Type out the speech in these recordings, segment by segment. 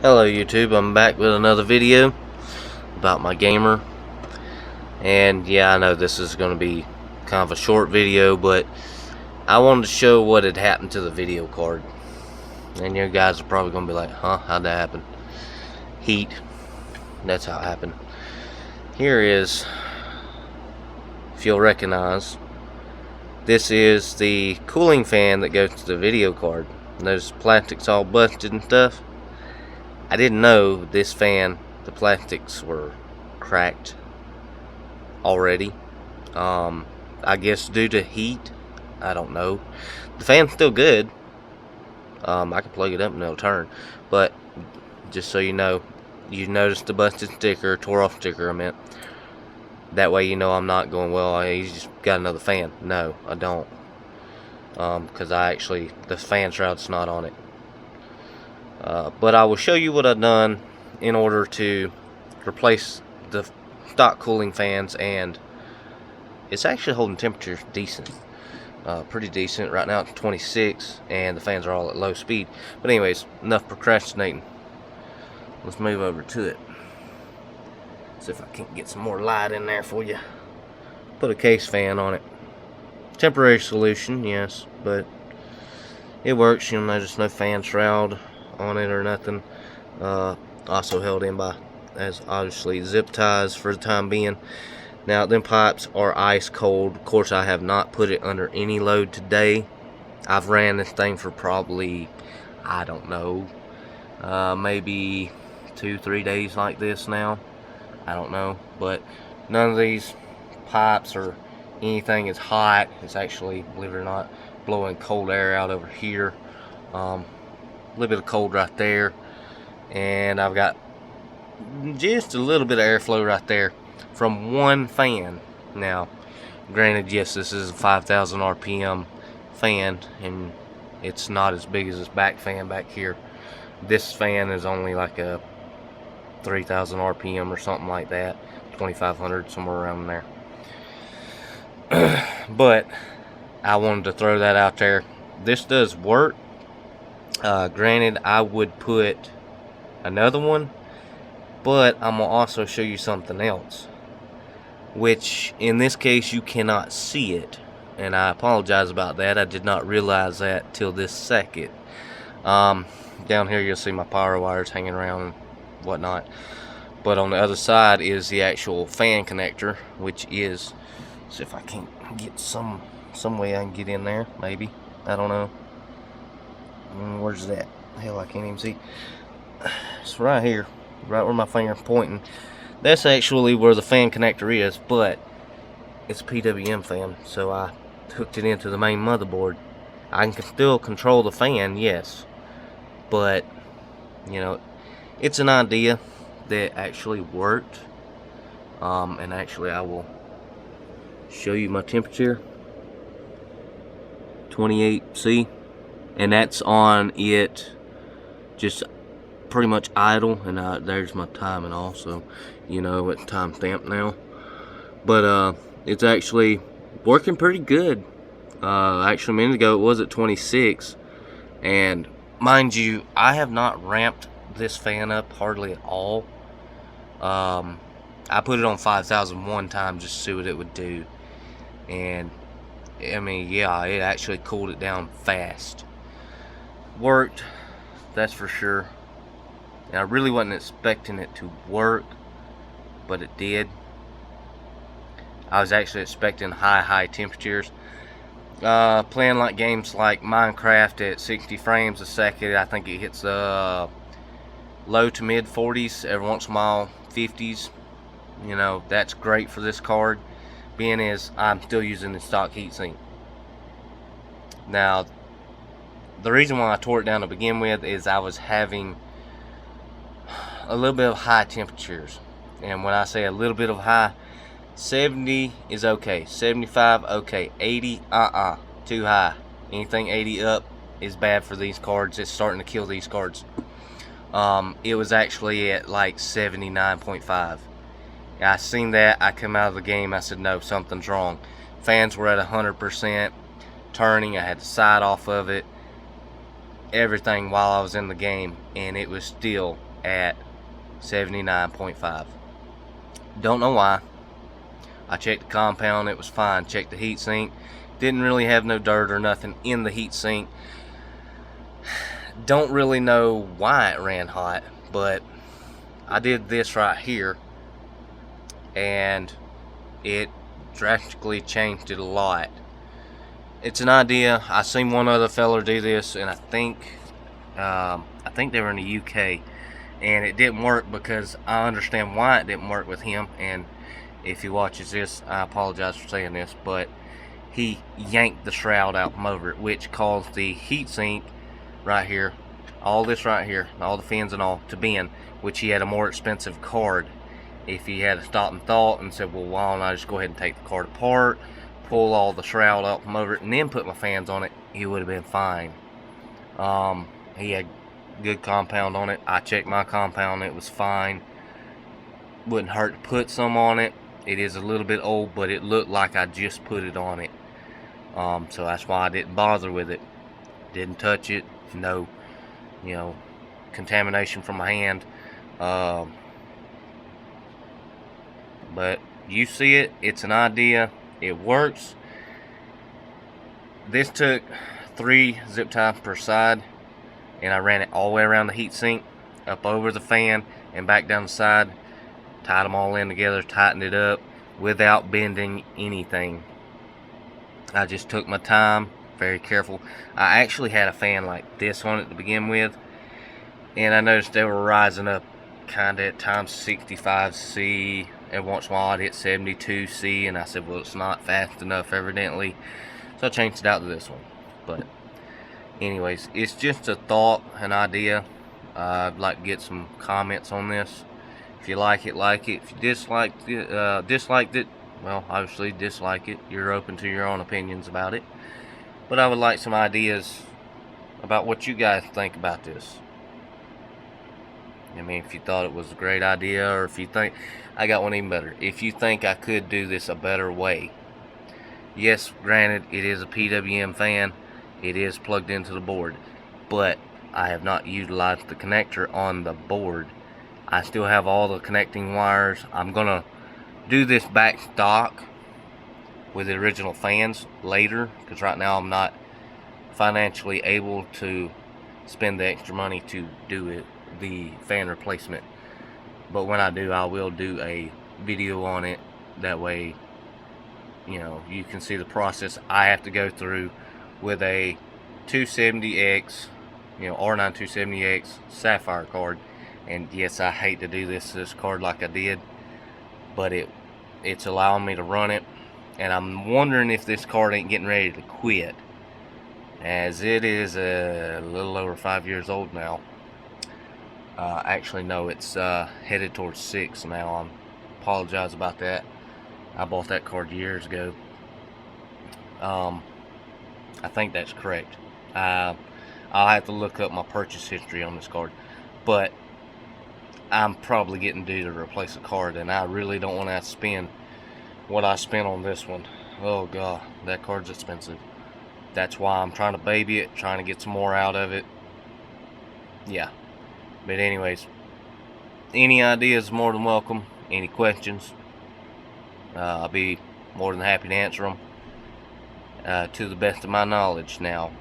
Hello YouTube, I'm back with another video about my gamer. And yeah, I know this is going to be kind of a short video, but I wanted to show what had happened to the video card. And you guys are probably going to be like, huh, how'd that happen? Heat, that's how it happened. Here is, if you'll recognize, this is the cooling fan that goes to the video card. And those plastics all busted and stuff. I didn't know this fan, the plastics were cracked already. I guess due to heat, I don't know. The fan's still good. I can plug it up and it'll turn. But just so you know, you noticed the busted sticker, tore off sticker I meant. That way you know I'm not going, well, I just got another fan. No, I don't. Because the fan shroud's not on it. But I will show you what I've done in order to replace the stock cooling fans, and it's actually holding temperatures decent, pretty decent. Right now it's 26 and the fans are all at low speed. But anyways, enough procrastinating. Let's move over to it. See if I can't get some more light in there for you. Put a case fan on it. Temporary solution, yes, but it works. You'll notice no fan shroud on it or nothing. Also held in by, as obviously, zip ties for the time being. Now them pipes are ice cold. Of course, I have not put it under any load today. I've ran this thing for probably, I don't know, maybe 2-3 days like this now. I don't know, but none of these pipes or anything is hot. It's actually, believe it or not, blowing cold air out over here. A little bit of cold right there, and I've got just a little bit of airflow right there from one fan. Now granted, yes, this is a 5,000 RPM fan, and it's not as big as this back fan back here. This fan is only like a 3,000 RPM or something like that, 2,500, somewhere around there. But I wanted to throw that out there. This does work. Granted, I would put another one, but I'm going to also show you something else, which in this case you cannot see it, and I apologize about that. I did not realize that till this second. Down here you'll see my power wires hanging around and whatnot, but on the other side is the actual fan connector, which is, see if I can't get some way I can get in there, maybe, I don't know. Where's that? Hell, I can't even see. It's right here, right where my finger's pointing. That's actually where the fan connector is, but it's a PWM fan, so I hooked it into the main motherboard. I can still control the fan, yes, but you know, it's an idea that actually worked. And actually I will show you my temperature, 28°C. And that's on it just pretty much idle, and there's my timing also, you know, it's time stamped now. But it's actually working pretty good. Actually a minute ago it was at 26, and mind you, I have not ramped this fan up hardly at all. I put it on 5,000 one time just to see what it would do, and I mean, yeah, it actually cooled it down fast. Worked, that's for sure. And I really wasn't expecting it to work, but it did. I was actually expecting high temperatures. Playing like games like Minecraft at 60 frames a second, I think it hits low to mid 40s, every once in a while 50s. You know, that's great for this card, being as I'm still using the stock heatsink. Now, the reason why I tore it down to begin with is I was having a little bit of high temperatures. And when I say a little bit of high, 70 is okay, 75 okay, 80 too high. Anything 80 up is bad for these cards. It's starting to kill these cards. It was actually at like 79.5. I seen that, I come out of the game, I said no, something's wrong. Fans were at 100% turning, I had the side off of it. everything while I was in the game, and it was still at 79.5. Don't know why. I checked the compound, it was fine. Checked the heatsink, didn't really have no dirt or nothing in the heatsink. Don't really know why it ran hot, but I did this right here, and it drastically changed it a lot. It's an idea. I seen one other feller do this, and I think they were in the UK, and it didn't work because I understand why it didn't work with him. And if he watches this, I apologize for saying this, but he yanked the shroud out from over it, which caused the heatsink right here, all this right here, all the fins and all, to bend, which he had a more expensive card. If he had stopped and thought and said, well, why don't I just go ahead and take the card apart, pull all the shroud out from over it, and then put my fans on it, he would have been fine. He had good compound on it. I checked my compound, it was fine. Wouldn't hurt to put some on it. It is a little bit old, but it looked like I just put it on it. So that's why I didn't bother with it. Didn't touch it. No, contamination from my hand. But you see it. It's an idea. It works. This took 3 zip ties per side, and I ran it all the way around the heatsink, up over the fan, and back down the side. Tied them all in together, tightened it up without bending anything. I just took my time, very careful. I actually had a fan like this on it to begin with, and I noticed they were rising up kind of at times 65C. Every once in a while I'd hit 72C, and I said, well, it's not fast enough evidently, so I changed it out to this one. But anyways, it's just a thought, an idea. I'd like to get some comments on this. If you like it, like it. If you disliked it, well, obviously dislike it. You're open to your own opinions about it. But I would like some ideas about what you guys think about this. I mean, if you thought it was a great idea, or if you think, I got one even better. If you think I could do this a better way. Yes, granted, it is a PWM fan. It is plugged into the board. But I have not utilized the connector on the board. I still have all the connecting wires. I'm going to do this back stock with the original fans later, because right now I'm not financially able to spend the extra money to do it, the fan replacement. But when I do, I will do a video on it. That way, you can see the process I have to go through with a 270X, R9 270X sapphire card. And yes, I hate to do this card like I did, but it's allowing me to run it. And I'm wondering if this card ain't getting ready to quit, as it is a little over 5 years old now. Actually, no, it's headed towards 6 now. I apologize about that. I bought that card years ago. I think that's correct. I'll have to look up my purchase history on this card, but I'm probably getting due to replace a card, and I really don't want to have to spend what I spent on this one. Oh god, that card's expensive. That's why I'm trying to baby it, trying to get some more out of it. Yeah. But anyways, any ideas more than welcome. Any questions, I'll be more than happy to answer them to the best of my knowledge. Now,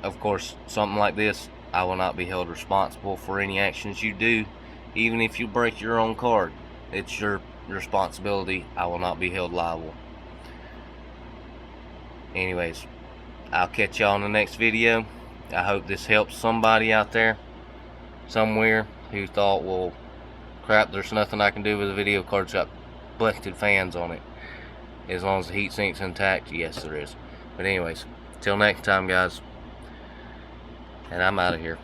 of course, something like this, I will not be held responsible for any actions you do. Even if you break your own card, it's your responsibility. I will not be held liable. Anyways, I'll catch y'all in the next video. I hope this helps somebody out there somewhere who thought, well, crap, there's nothing I can do with the video card's got busted fans on it. As long as the heat sink's intact, yes there is. But anyways, till next time guys, and I'm out of here.